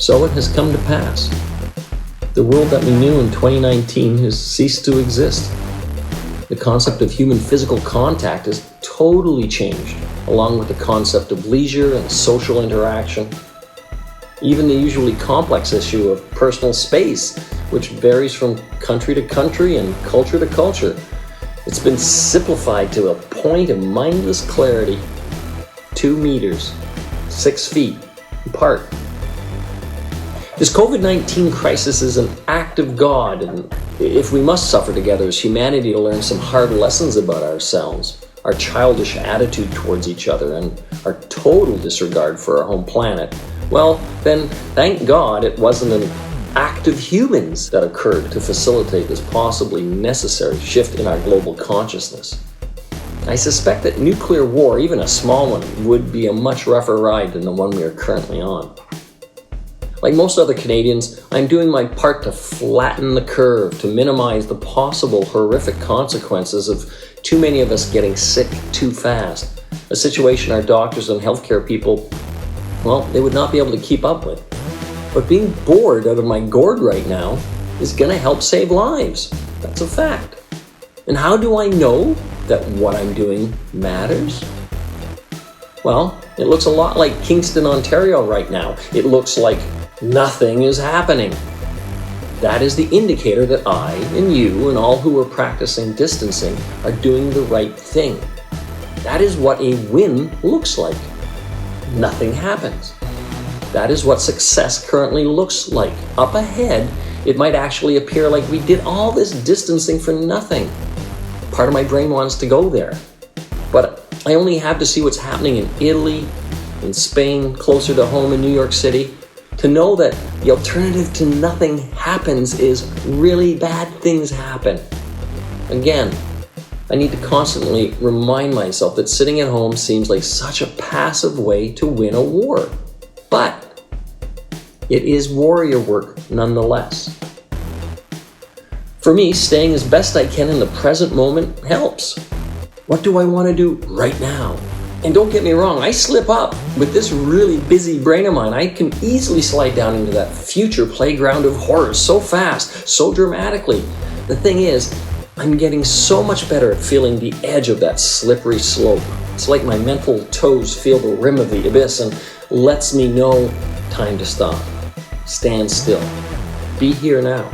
So it has come to pass. The world that we knew in 2019 has ceased to exist. The concept of human physical contact has totally changed, along with the concept of leisure and social interaction. Even the usually complex issue of personal space, which varies from country to country and culture to culture. It's been simplified to a point of mindless clarity. 2 meters, 6 feet apart. This COVID-19 crisis is an act of God, and if we must suffer together as humanity to learn some hard lessons about ourselves, our childish attitude towards each other, and our total disregard for our home planet, well, then thank God it wasn't an act of humans that occurred to facilitate this possibly necessary shift in our global consciousness. I suspect that nuclear war, even a small one, would be a much rougher ride than the one we are currently on. Like most other Canadians, I'm doing my part to flatten the curve, to minimize the possible horrific consequences of too many of us getting sick too fast, a situation our doctors and healthcare people, well, they would not be able to keep up with. But being bored out of my gourd right now is going to help save lives. That's a fact. And how do I know that what I'm doing matters? Well, it looks a lot like Kingston, Ontario right now. It looks like nothing is happening. That is the indicator that I and you and all who are practicing distancing are doing the right thing. That is what a win looks like. Nothing happens. That is what success currently looks like. Up ahead, it might actually appear like we did all this distancing for nothing. Part of my brain wants to go there. But I only have to see what's happening in Italy, in Spain, closer to home in New York City, to know that the alternative to nothing happens is really bad things happen. Again, I need to constantly remind myself that sitting at home seems like such a passive way to win a war. But it is warrior work nonetheless. For me, staying as best I can in the present moment helps. What do I want to do right now? And don't get me wrong, I slip up. With this really busy brain of mine, I can easily slide down into that future playground of horrors so fast, so dramatically. The thing is, I'm getting so much better at feeling the edge of that slippery slope. It's like my mental toes feel the rim of the abyss and lets me know time to stop. Stand still. Be here now.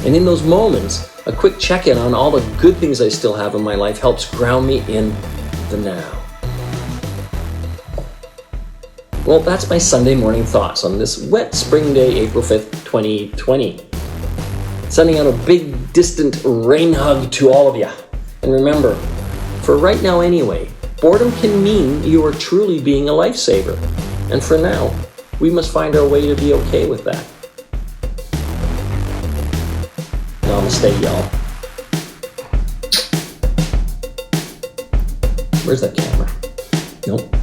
And in those moments, a quick check-in on all the good things I still have in my life helps ground me in the now. Well, that's my Sunday morning thoughts on this wet spring day, April 5th, 2020. Sending out a big, distant rain hug to all of you. And remember, for right now anyway, boredom can mean you are truly being a lifesaver. And for now, we must find our way to be okay with that. Namaste, y'all. Where's that camera? Nope.